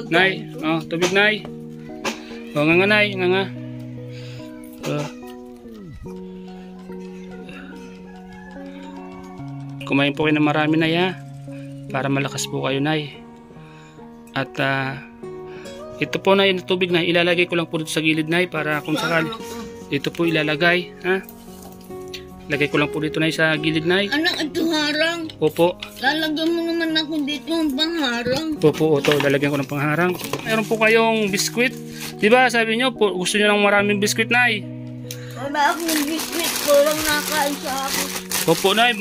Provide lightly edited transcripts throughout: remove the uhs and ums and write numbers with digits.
Nay, oh, tubig nay. Oh, nga nay, nga. Kumain po kayo ng marami nay ha. Para malakas po kayo nay. At ito po nay, tubig nay, ilalagay ko lang po dito sa gilid nay para kung sakali. Ito po ilalagay, ha? Lagay ko lang po dito nay sa gilid nay. Anak, ito harang. Opo. Lalagyan mo naman ako dito ng pangharang. Opo, ito, lalagyan ko ng pangharang. Mayroon po kayong biskwit. Diba sabi nyo po, gusto nyo ng maraming biskwit nay? Wala akong biskwit ko lang nakain sa akin. Opo nay,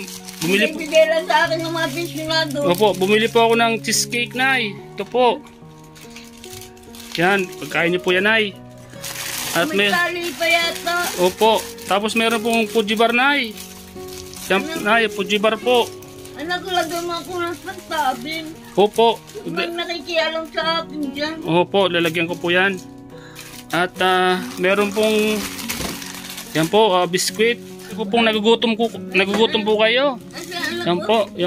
bumili po. Bibigay lang sa akin ng mga pensyonado. Opo, bumili po ako ng cheesecake nay. Ito po. Yan, pagkain nyo po yan nay. At may tali pa yata. Opo, tapos meron pong Fuji bar nay. Yan nay, Fuji bar po. Anak, lagyan mo ako ng pagtabing. Opo. Huwag nakikialam sa akin dyan. Opo, lalagyan ko po yan. At meron pong yan po, biskwit. Ako pong nagugutom po kayo. Yan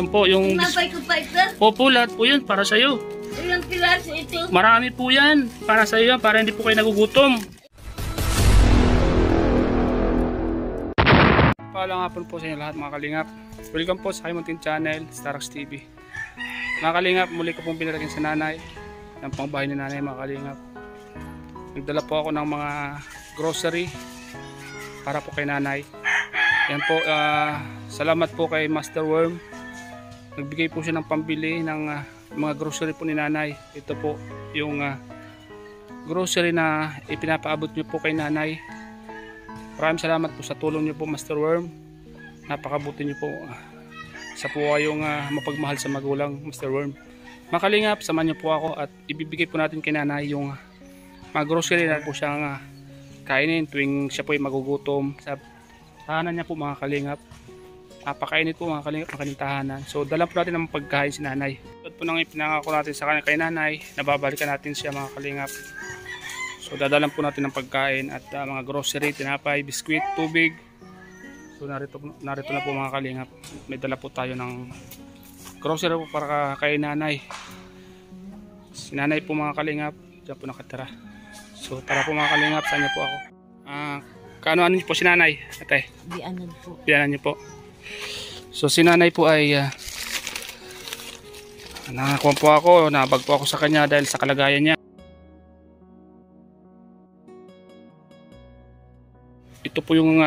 po yung napay ko pa ito. Opo, lahat po yan para sa'yo. Ilang piraso ito? Marami po yan para sa'yo, para hindi po kayo nagugutom. Paalang hapon po sa inyo lahat mga kalingap. Welcome po sa Kaymuntin Channel, Starax TV. Mga kalingap, muli ko pong pinalagyan sa nanay ng pangbahay ni nanay mga kalingap. Nagdala po ako ng mga grocery para po kay nanay. Yan po, salamat po kay Master Worm. Nagbigay po siya ng pambili ng mga grocery po ni nanay. Ito po yung grocery na ipinapaabot nyo po kay nanay. Maraming salamat po sa tulong nyo po Master Worm. Napakabuti nyo po. Sa po kayong mapagmahal sa magulang Master Worm. Makalingap, samahan nyo po ako at ibibigay po natin kay nanay yung mga grocery na po siyang kainin tuwing siya po ay magugutom. Sa tahanan niya po mga kalingap. Napakainit po mga kalingap ng kanyang tahanan. So dala po natin ng pagkain si nanay. Ito po nang ipinangako natin sa kanya kay nanay. Nababalikan natin siya mga kalingap. So dadalan po natin ng pagkain at mga grocery, tinapay, biskwit, tubig. So narito na po mga kalingap. May dala po tayo ng grocery po para kay nanay. Si nanay po mga kalingap, diyan po nakatira. So tara po mga kalingap, saan niyo po ako. Kaano niyo po si nanay? Ate? Bianan po. Bianan niyo po. So si nanay po ay nakakuha po ako, nabag po ako sa kanya dahil sa kalagayan niya. Ito po yung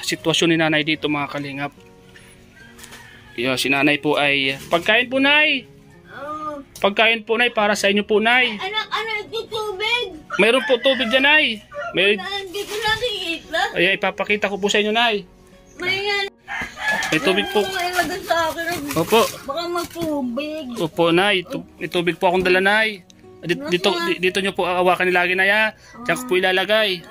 sitwasyon ni nanay dito mga kalingap. Si nanay po ay pagkain po nay. Oh. Pagkain po nay para sa inyo po nay. Anak, ano ito tubig? Mayroon po tubig dyan nay. Hindi ko nakikita. Ay, ipapakita ko po sa inyo nay. May tubig po. May ilagay sa akin. Opo. Baka magtubig. Opo nay. May tubig po akong dala nay. Dito nyo po awakan nilagi na ya. Diyan ko po ilalagay.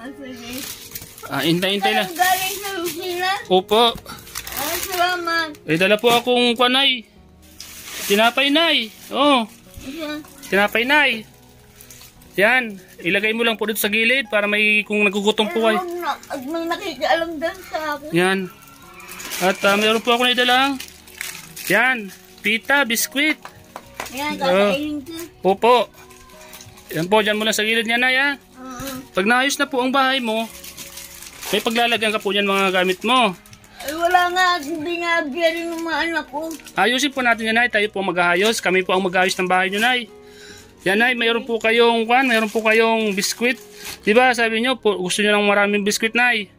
Hintay lang. Galing sa Lucina. Opo. Salamat. Dala po akong kwanay. Tinapay nay. Oh. Tinapay nay. Yan. Ilagay mo lang po dito sa gilid para may kung nagugutom po kayo. At may nakikialam din sa akin. Yan. At mayroon po ako na idalang. Yan. Pita, biskwit. Yan, kakainin ko. Opo. Yan po, dyan mo lang sa gilid niya na ya. Pag naayos na po ang bahay mo, may paglalagyan ka po yan mga gamit mo. Ay, wala nga, hindi nga biyarin ng mga anak ko. Ayusin po natin yan, nay. Tayo po mag-aayos. Kami po ang mag-aayos ng bahay nyo, nay. Yan, nay. Mayroon po kayong biskwit. Diba, sabi nyo, gusto nyo ng maraming biskwit, nay.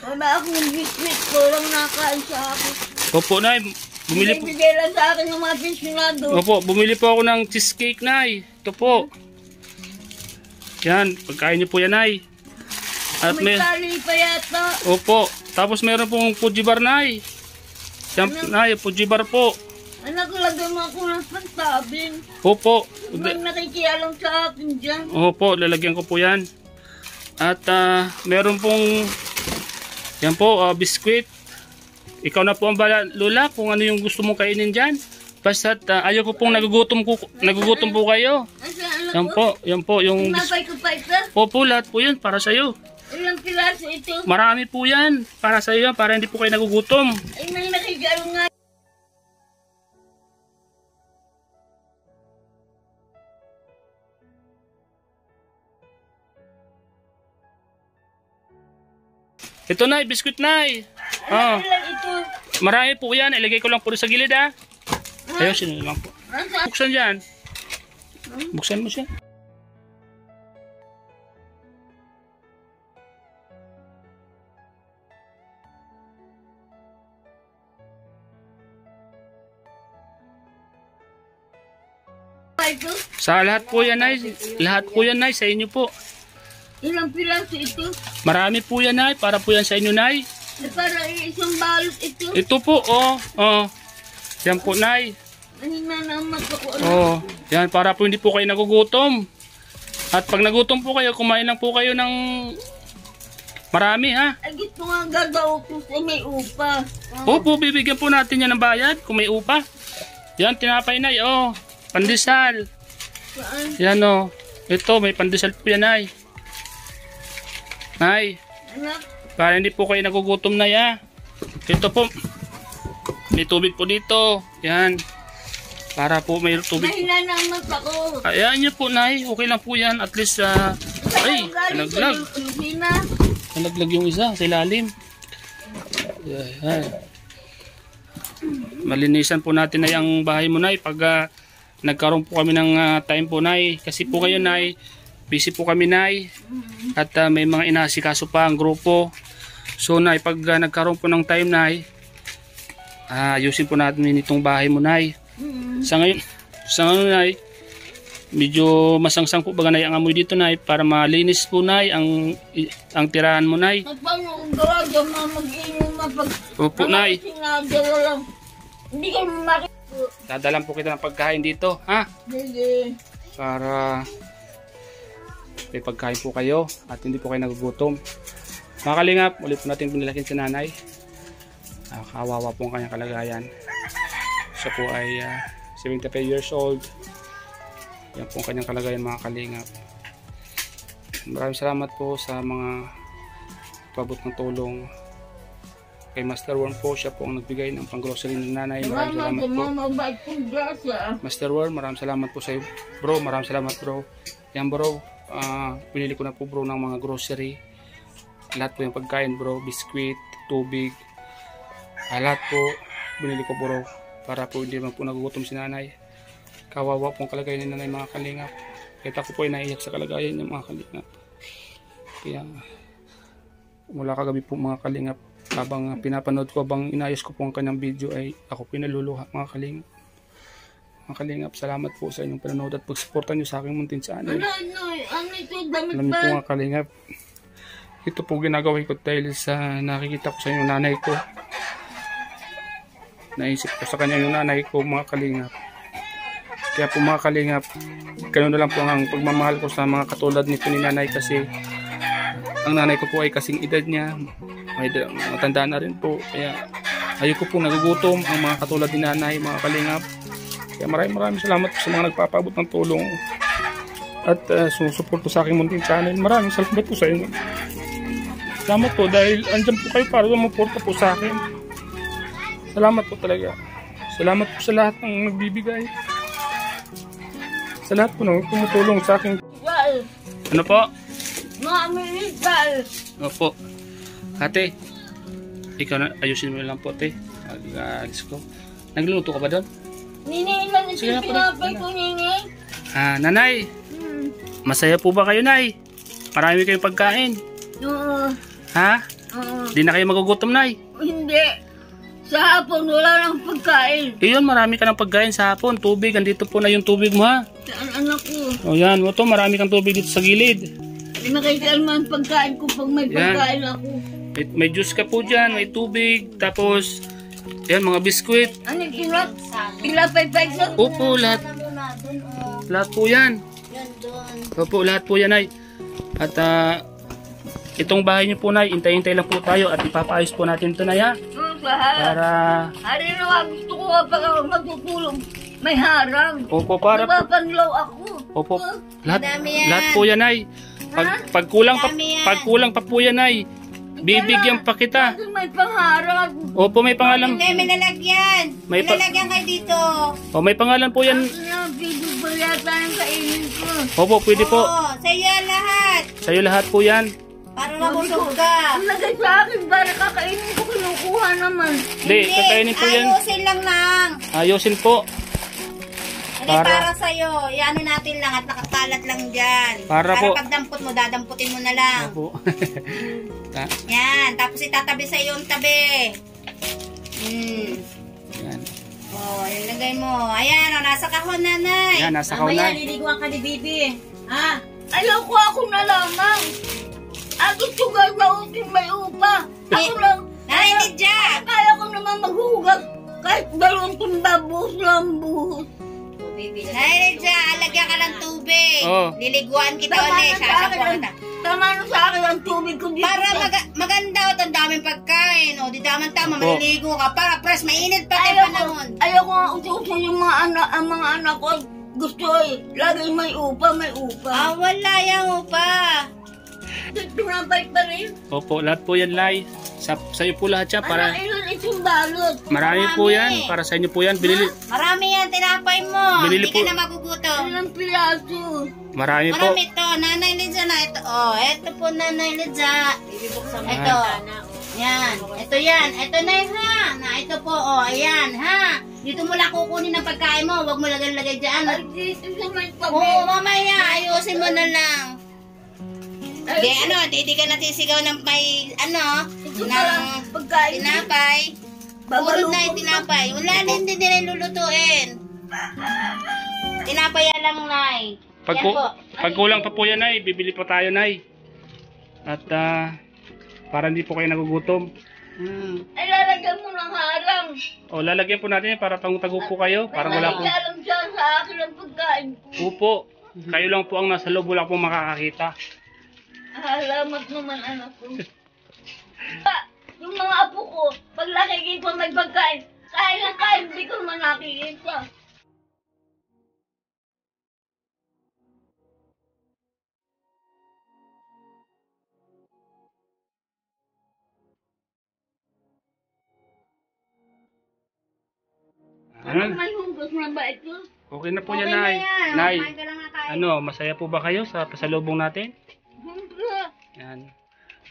Wala akong biskwit ko lang nakain sa akin. Opo, nay. Bibigay lang sa akin ng mga pensyonado. Opo, bumili po ako ng cheesecake, nay. Ito po. Yan, pagkain nyo po yan, nay. At may tali pa yata. Opo. Tapos meron pong Fuji bar nay. Yan nay, Fuji bar po. Anak, lagyan mo ako ng pagtabing. Opo. Huwag nakikialam sa akin dyan. Opo, lalagyan ko po yan. At meron pong yan po, biskwit. Ikaw na po ang bala, Lola, kung ano yung gusto mong kainin dyan. Basta't ayaw ko pong nagugutom po kayo. Yan po yung napay ko pa ito. Opo, lahat po yan para sa'yo. Ilang piraso ito? Marami po yan para sa iyo, para hindi po kayo nagugutom. Ay, may nakikalo nga. Ito Nay, biskuit Nay. Oh. Ilan ito? Marami po yan. Ilagay ko lang po sa gilid ha. Ayusin mo lang po. Buksan dyan. Buksan mo siya. Ito? Sa lahat po yan Nay. Lahat po yan Nay. Sa inyo po. Ilang piraso ito? Marami po yan Nay. Para po yan sa inyo Nay. Para isang balot ito. Ito po oh. Oh. Yan po Nay. Nananamat ako. Oh. Yan para po hindi po kayo nagugutom. At pag nagutom po kayo, kumain lang po kayo ng marami ha. Ay, gusto nga gagawa ko sa may upa. Opo, bibigyan po natin yan ng bayad kung may upa. Yan, tinapay Nay. Oh, pandesal. Saan? Yan oh. Ito, may pandesal po yan Nay. Nay, Anak? para hindi po kayo nagugutom Nay ha. Ito po. May tubig po dito. Yan. Para po may tubig. Nananamat ako. Ayan niyo po Nay. Okay lang po yan. At least, ay, nalaglag. Nalaglag yung isa sa ilalim. Ayan. Malinisan po natin Nay ang bahay mo Nay. Pag nagkaroon po kami ng time po Nay. Kasi po kayo Nay, busy po kami Nay. At may mga inasikaso pa ang grupo. So Nay, pag nagkaroon po ng time Nay, ayusin po natin itong bahay mo Nay. Sa ngayon Nay, medyo masangsang po baga Nay ang amoy dito Nay, para malinis po Nay ang tirahan mo Nay. Paano kung gawa dyan mag-inom mapag... Opo Nay. Sinadala lang. Hindi ka makikita. Dadalan po kita ng pagkain dito ha. Sige. Para may pagkain po kayo at hindi po kayo nagugutom. Mga kalingap, ulit po natin pinilakin si nanay. Kawawa po ang kanyang kalagayan. Siya po ay 75 years old. Yan po ang kanyang kalagayan mga kalingap. Maraming salamat po sa mga pabot ng tulong. Kay Master Worm po, siya po ang nagbigay ng pang-grocery ng nanay. Maraming salamat po. Master Worm, maraming salamat po sa iyo. Bro, maraming salamat bro. Yan bro, pinili ko na po bro ng mga grocery. Lahat po yung pagkain bro, biskwit, tubig. Lahat po binili ko bro. Para po hindi man po nagugutom si nanay. Kawawa po ang kalagayan ni nanay mga kalingap. Kita ko po ay naiyak sa kalagayan ng mga kalingap. Kaya mula kagabi po mga kalingap, habang pinapanood ko, habang inayos ko po ang kanyang video, ay ako pinaluluha mga kalingap. Mga kalingap, salamat po sa inyong panonood at pagsuporta nyo sa aking muntin channel. Ano ito? Damit Alam niyo po mga kalingap, ito po ginagawa ko dahil sa nakikita ko sa inyong nanay ko. Naisip ko sa kanya yung nanay ko mga kalingap. Kaya po mga kalingap, ganoon na lang po ang pagmamahal ko sa mga katulad nito ni nanay, kasi ang nanay ko po ay kasing edad niya, may matanda na rin po. Kaya ayoko po nagugutom ang mga katulad ni nanay mga kalingap. Kaya maraming salamat po sa mga nagpapabot ng tulong at sumusuporto sa aking munting channel. Maraming salamat po sa inyo. Salamat po dahil andyan po kayo para sumuporta po sa akin. Salamat po talaga. Salamat po sa lahat ng nagbibigay. Sa lahat po ng tumutulong sa akin. Ano po? Mga Amerikal. Opo. Ate, ikaw na, ayusin mo lang po ate. Alis ko. Nagluluto ka ba doon? Nini, ilan ito Sige na po, pinapay ko, Nini? Nanay, masaya po ba kayo Nay? Marami kayong pagkain. Oo. Ha? Oo. Di na kayo magugutom Nay? Hindi. Sa hapon, wala nang pagkain. Iyon, marami ka ng pagkain sa hapon. Tubig, andito po na yung tubig mo ha. Saan anak ko? O yan, ito, marami kang tubig dito sa gilid. Nakikalma ang pagkain ko pag may Yan. pagkain ako. May juice ka po dyan, may tubig, tapos, yan, mga biskwit. Ano kinot? Pilapay-pay ko? Opo, lahat. Lahat po yan. Opo, lahat po yan ay. At itong bahay niyo po Nay, intay-intay lang po tayo at ipapaayos po natin ito Nay ha. Para... Hari na gusto ko kapag ako magtutulong. May harang. Opo, para po. Napapanlaw ako. Opo, lahat po yan ay. Pag kulang pa po yan ay, bibigyan pa kita. Kasi may pangarang. Opo, may pangalan. May nalagyan. May nalagyan kayo dito. O, may pangalan po yan. Video ba yata yung kainin ko? Opo, pwede po. Oo, sa iyo lahat. Sa'yo lahat po yan. Para mabusog ka. Ilagay sa akin, para kakainin ko, kinukuha naman. Hindi, kakainin po yan. Ayusin lang. Ayusin po. Hindi para sa'yo. Iano natin lang at nakakalat lang dyan. Para po. Pag dampot mo, dadamputin mo na lang. Opo. Yan. Tapos itatabi sa'yo yung tabi. Yan. Oh, ilagay mo. Ayan, oh, nasa kahon, nanay. Yan, nasa kahon na. Liliguan ka ni Bibi. Ha? Ayaw ko ako na lamang. Gusto ko gawin may upa. Ako lang. Nanay, Lydia. Kaya ko naman maghugas. Kahit 2 timba, buhos lang buhos. Nanay, Lydia, alagyan ka ng tubig. Oh. Liliguan kita Tama ulit. na sa Sasapuan akin. kita. Tama na sa akin ang tubig ko dito. Para maganda o ang daming pagkain. O, di tama-tama, Opo. maliligo ka. Para, pres, mainit pa Ayaw yung ko, panahon. ayaw ko nga utusan yung ang mga anak ko. Gusto lagi may upa, may upa. Ah, wala yan pa. Tinapay pa rin. Opo, lahat po yan, Nay. Sa'yo po lahat siya para... Ilan itong balot? Marami po yan. Para sa inyo po yan. Marami yan, tinapay mo. Binili Hindi ka po- na magugutom. Ilang piraso? Marami po. Marami to. Nanay Lydia na ito. Oh, ito po Nanay Lydia. Ito. Yan. Ito yan. Ito na yun, ha. Ito po. Oh, ayan, ha. Dito mo lang kukunin ang pagkain mo. Huwag mo lagay dyan. Ay, dito sa may tabi. Oo, mamaya. Ayusin mo na lang. Di, di ka natisigaw ng may, Ito na lang ng pagkain. tinapay. Puro na yung tinapay. Wala na, hindi nila lulutuin. Tinapay lang, Nay. Pag, Yan po. pag kulang pa po yan, Nay, bibili pa tayo, Nay. At para hindi po kayo nagugutom. Ay, lalagyan mo ng harang. O, lalagyan po natin yan para tangutago po kayo. Para wala po. May alam siya sa akin ang pagkain ko. Upo. Kayo lang po ang nasa loob, wala po makakakita. Salamat naman, anak ko. Yung mga apo ko, pag nakikita may pagkain, kain na kain, hindi ko naman nakikita. Ano? May hugas na ba ito? Okay na po Okay yan, na Nay. yan. Nay, Kumain ka lang na kain. masaya po ba kayo sa pasalubong natin? Siyempre. Yan.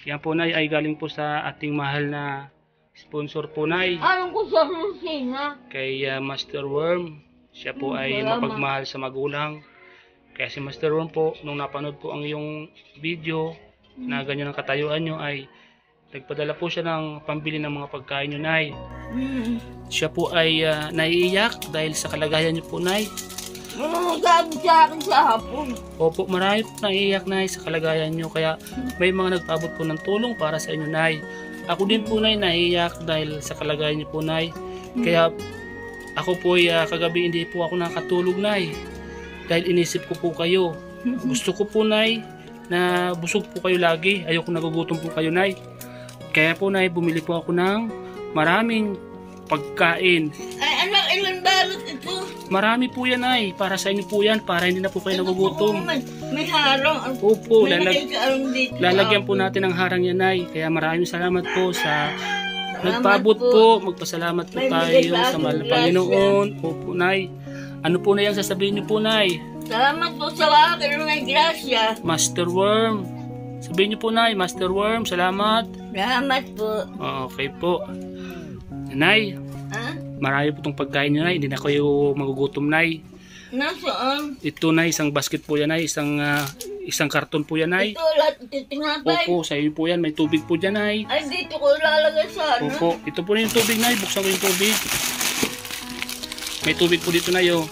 Yan po, Nay, ay galing po sa ating mahal na sponsor po, Nay. Anong ko sa rusina? Kay Master Worm. Siya po ay Salamat. mapagmahal sa magulang. Kaya si Master Worm po, nung napanood po ang iyong video na ganyan ang katayuan nyo, ay nagpadala po siya ng pambili ng mga pagkain nyo, Nay. Siya po ay naiiyak dahil sa kalagayan nyo po, Nay. Gabi sa akin sa hapon. Opo, marami po naiiyak, Nay, sa kalagayan nyo. Kaya may mga nagpaabot po ng tulong para sa inyo, Nay. Ako din po, Nay, naiiyak dahil sa kalagayan nyo po, Nay. Kaya ako po ay kagabi hindi po ako nakatulog, Nay. Dahil inisip ko po kayo. Gusto ko po, Nay, na busog po kayo lagi. Ayoko nagugutom po kayo, Nay. Kaya po, Nay, bumili po ako ng maraming pagkain. Ay, anak, ilan balot ito? Marami po yan, Nay. Para sa inyo po yan. Para hindi na po kayo nagugutom. May harang. Opo, May nakikaalam dito. lalagyan po natin ng harang yan, Nay. Kaya maraming salamat po sa nagpaabot po. Magpasalamat po May tayo bigay sa sa mahal na ating Panginoon. Opo, Nay. Ano po na yan sasabihin niyo po, Nay? Salamat po sa akin, may grasya. Master Worm. Sabihin niyo po, Nay. Master Worm, salamat. Salamat po. Okay po. Nay, Ha? marami po itong pagkain niyo, Nay. Hindi na kayo magugutom, Nay. Nasaan? Ito, Nay, isang basket po yan, Nay. Isang karton po yan, Nay. Ito, lahat ito tinapay. Opo, sa iyo po yan. May tubig po dyan, Nay. Ay, dito ko lalagay sa ano. Opo, ito po na yung tubig, Nay. Buksan ko yung tubig. May tubig po dito, Nay, oh.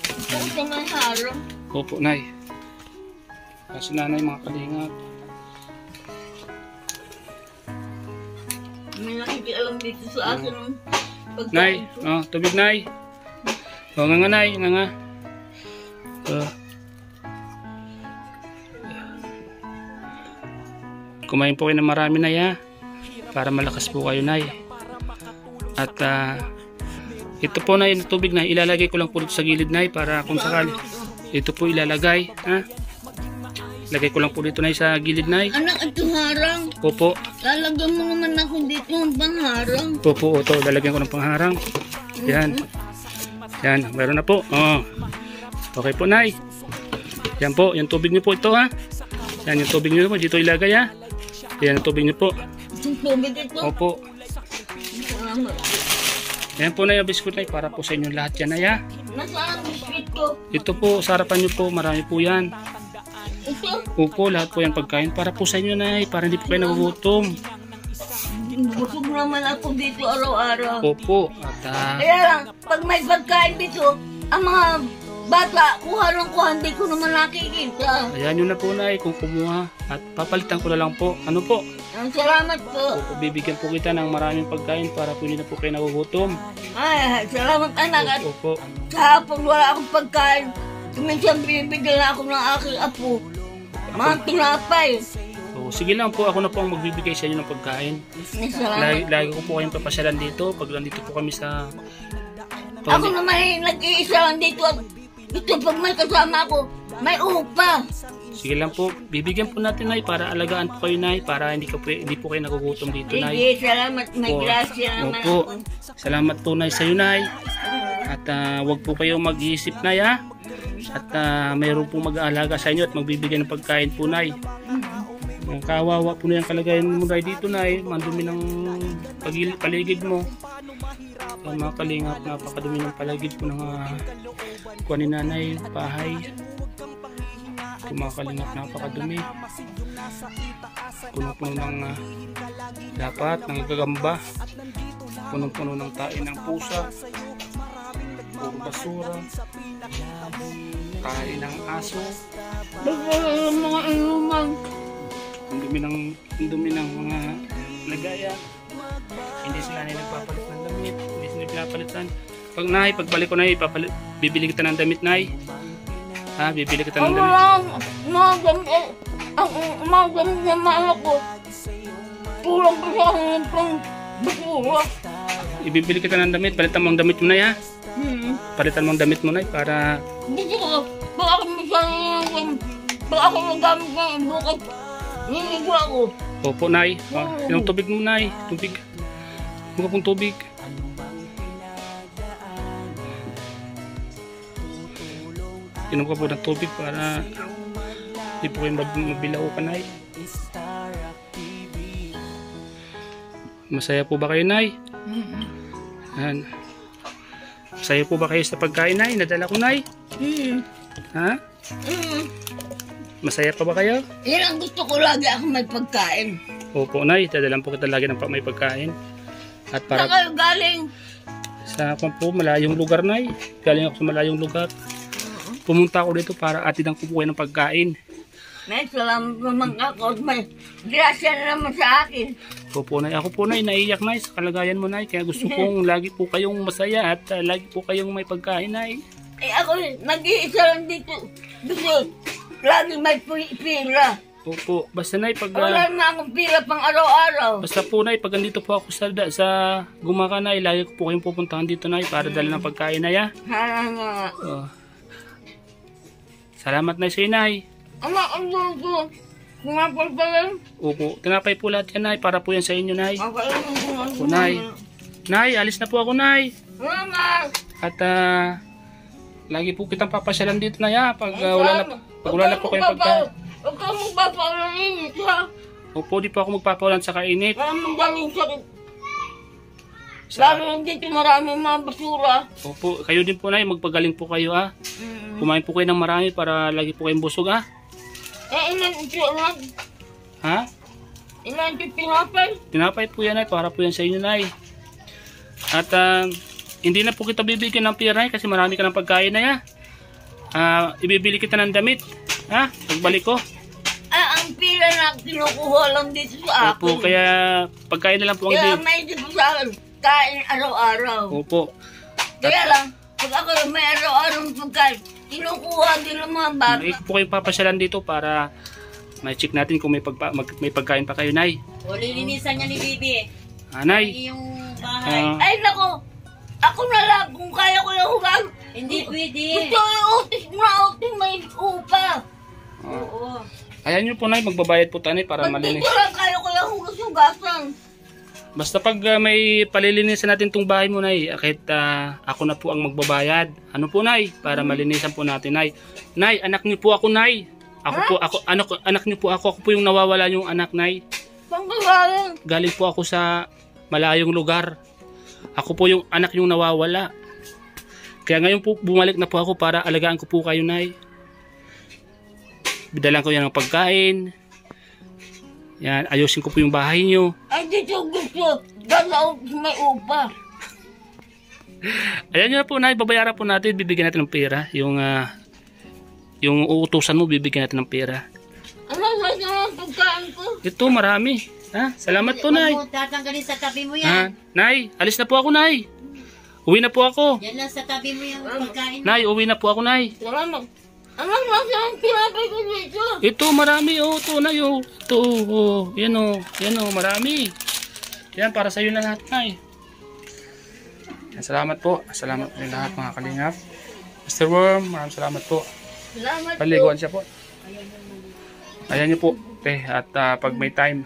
Ito sa may harang. Opo, Nay. Kasi nanay, mga kalingap. May nakikialam dito sa akin ng pagkain. Nay, oh, tubig, Nay. Oh, nga, Nay, nga. Kumain po kayo ng marami, Nay, ha? Para malakas po kayo, Nay. At ito po, Nay, yung tubig, Nay. Ilalagay ko lang po dito sa gilid, Nay, para kung sakali. Ito po ilalagay, ha? Lagay ko lang po dito, Nay, sa gilid, Nay. Anak, ito harang. Opo. Lalagyan mo naman ako dito ng pangharang. Opo, ito. Lalagyan ko ng pangharang. Yan. Yan, meron na po. Oh. Okay po, Nay. Yan po, yung tubig niyo po ito, ha. Yan, yung tubig niyo po. Dito ilagay, ha. Yan ang tubig niyo po. Yung tubig ito. Opo. Salamat. Yan po na yung biskuit Nay, para po sa inyo lahat yan Nay ha. Nasaan ang biscuit ko? Ito po, sa harapan niyo po, marami po yan. Ito. Opo, lahat po yung pagkain para po sa inyo Nay, para hindi po kayo nagugutom. Busog naman ako dito araw-araw. Opo, at Kaya lang, pag may pagkain dito, ang mga bata, kuha ng kuha, hindi ko naman nakikita. ayan nyo na po Nay kung kumuha. At papalitan ko na lang po. Ano po? Ang salamat po. Opo, bibigyan po kita ng maraming pagkain para po hindi na po kayo nagugutom. Ay, salamat anak. At Opo. sa hapon wala akong pagkain. Minsan binibigyan ako ng aking apo. Mga tinapay. So, sige lang po, ako na po ang magbibigay sa inyo ng pagkain. Salamat. Lagi ko po kayong papasyalan dito pag nandito po kami sa... Ako naman ay nag-iisa lang dito. Ito pag may kasama ako, may upa. Sige lang po, bibigyan po natin Nay para alagaan po kayo Nay, para hindi po kayo nagugutom dito Nay. Sige, salamat. May Opo. grasya naman Opo. ako. Salamat po Nay sa iyo Nay. At wag po kayong mag-iisip Nay ha. At mayroon po mag-aalaga sa inyo at magbibigay ng pagkain po Nay. Ang kawawa po na yung kalagayan mo Nay dito Nay, mandumi ng paligid mo. Mga kalingap, napakadumi ng paligid po ng kuha ni Nanay, bahay. Mga kalingap, napakadumi. Puno-puno ng dapat, ng gagamba. Puno-puno ng tain ng pusa. Puro basura. Kain ng aso. Basta yung mga inuman. Ang dumi ng mga lagaya. Hindi sila nagpapalit ng damit. Hindi sila pinapalitan. Pag Nay, pagbalik ko Nay, bibili kita ng damit Nay. Ha, bibili kita ng damit. Mga gamit na mga ko. Pulang ko sa akin pang basura. Ibibili kita ng damit. Palitan mo ang damit mo Nay ha. Palitan mo ang damit mo Nay para... Hindi ko, pag ako magamit ng bukas, niligo ako. Opo Nay. Yung tubig mo Nay. Tubig. Mga pong tubig. Inom ka po ng tubig para hindi po kayo mabilaw ka Nay. Masaya po ba kayo Nay? Yan. Masaya po ba kayo sa pagkain Nay? Nadala ko Nay? Ha? Masaya pa ba kayo? Yan ang gusto ko lagi ako may pagkain. Opo Nay, dadalan po kita lagi ng may pagkain. At Saan para kayo galing? sa po malayong lugar Nay. Galing ako sa malayong lugar. Pumunta ako dito para atid ang kukuha ng pagkain. May salamat naman ako. May grasya na naman sa akin. Opo Nay, ako po Nay, naiiyak Nay sa kalagayan mo Nay. Kaya gusto kong lagi po kayong masaya at lagi po kayong may pagkain Nay. Eh ako, nag-iisa lang dito. Gusto, lagi may pira. Opo, basta Nay pag... Wala na akong pira pang araw-araw. basta po Nay, pag andito po ako sa Gumaka Nay, lagi ko po kayong pupuntahan dito Nay para dala ng pagkain Nay ha. Hala nga. Salamat Nay sa iyo Nay. Ama, ang gusto. Kumapal pa lang. Opo, tinapay po lahat yan Nay, para po yan sa inyo Nay. Ako lang ang Opo Nay. Nay, alis na po ako Nay. Mama! At lagi po kitang papasyalan dito Nay ha, pag wala na po kayong pagkain. Huwag ka magpapaulang init ha. Opo, di po ako magpapawalan sa kainit. Maraming galing sakit. Lalo lang dito maraming mga basura. Opo, kayo din po Nay, magpagaling po kayo ha. Kumain po kayo ng marami para lagi po kayong busog ha. Eh, ilan ito lang? Ha? Ilan ito pinapay? Tinapay po yan Nay, para po yan sa inyo Nay. At hindi na po kita bibigyan ng pera Nay kasi marami ka ng pagkain Nay ha. Ibibili kita ng damit ha, pagbalik ko. Ang pila na kinukuha lang dito sa akin. Opo, kaya pagkain na lang po ang Kaya ibig. may dito sa akin, kain araw-araw. Opo. Kaya lang, pag ako may araw-araw pagkain, kinukuha din ng mga bata. May po kayong papasyalan dito para ma-check natin kung may pagkain pa kayo Nay. O, lilinisan niya ni Bibi. Nay. Yung bahay. Ay nako, ako na lang kung kaya ko yung huwag. Hindi pwede. Gusto yung utis na utis may upa. Oo. Ayan nyo po Nay, magbabayad po tayo Nay para malinis. Dito lang kaya ko yung hugas-hugasan. Basta pag may palilinisan natin tong bahay mo Nay, kahit ako na po ang magbabayad. Ano po Nay, para malinisan po natin Nay. Nay, anak niyo po ako Nay. Anak niyo po ako po yung nawawala yung anak Nay. Pangkawalan. Galing po ako sa malayong lugar. Ako po yung anak yung nawawala. Kaya ngayon po bumalik na po ako para alagaan ko po kayo, Nay. Bidalan ko yan ng pagkain. Yan, ayusin ko po yung bahay nyo. Ay, dito gusto. Dalaw may upa. Ayan nyo na po, Nay. Babayaran po natin. Bibigyan natin ng pera. Yung uutusan mo, bibigyan natin ng pera. Ano ba yung pagkain ko? Ito, marami. Ha? Salamat po, Nay. Huwag mo tatanggalin sa tabi mo Ha? yan. Nay, alis na po ako, Nay. Uwi na po ako. Yan lang sa tabi mo yung pagkain. Nay, uwi na po ako, Nay. Salamat. Anong nasa ang pinapay ko dito? Ito, marami. Oh, ito, Nay. Oh. Ito, oh. Yan, oh. Yan, oh. Marami. Yan, para sa iyo na lahat, Nay. Yan, salamat po. Salamat po lahat, mga kalingap. Mr. Worm, maraming salamat po. Salamat po. Paliguan siya po. Ayan niyo po. At pag may time.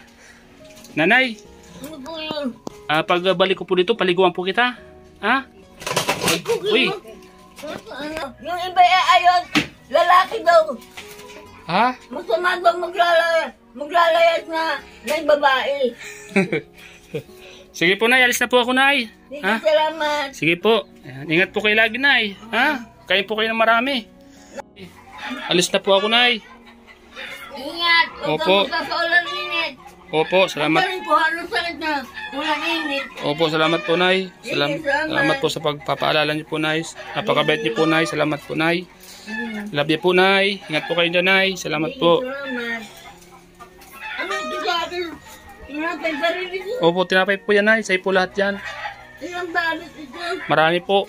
Nanay, Ano po yun? pag balik ko po dito, paliguan po kita. Ha? Uy. Ano? Yung iba ayaw, lalaki daw. Ha? Masama daw maglalayas na may babae. Sige po, Nay. Alis na po ako, Nay. Sige, Ha? salamat. Sige po. Ayan, ingat po kayo lagi, Nay. Ha? Kain po kayo ng marami. Alis na po ako, Nay. Ingat. Huwag Opo. kang magkakaulan init. Opo, salamat. Galing po, halos sakit na. Ulan init. Opo, salamat po, Nay. Salamat. Salamat po sa pagpapaalala niyo po, Nay. Napakabait niyo po, Nay. Salamat po, Nay. Love you po, Nay. Ingat po kayo dyan, Nay. Salamat po. Salamat. Ano ito sa akin? Tinapay pa rin ito. Opo, tinapay po yan, Nay. Sa'yo po lahat yan. Ilang balot ito. Marami po.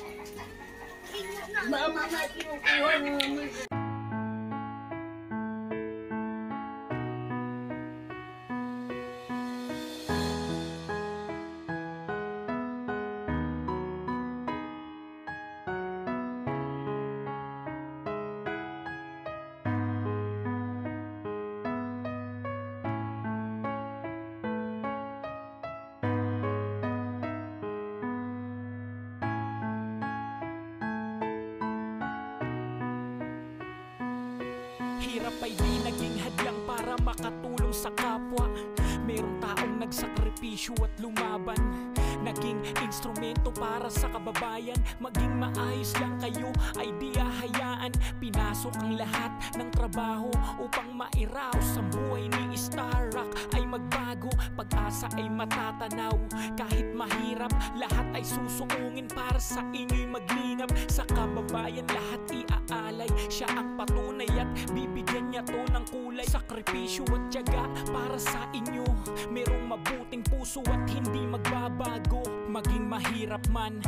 Baka mama kinukuha mo naman. Hirap ay di naging hadlang para makatulong sa kapwa. Merong taong nagsakripisyo at lumaban, naging instrumento para sa kababayan. Maging maayos lang kayo ay di hahayaan. Pinasok ang lahat ng trabaho upang mairaos ang buhay ni Starrock ay magbago. Pag-asa ay matatanaw. Kahit mahirap, lahat ay susuungin para sa inyo'y maglingap. Sa kababayan lahat iaalay. Siya ang patunay at bibigyan niya to ng kulay. Sakripisyo at tiyaga para sa inyo. Merong mabuting puso at hindi magbabago. Maging mahirap man,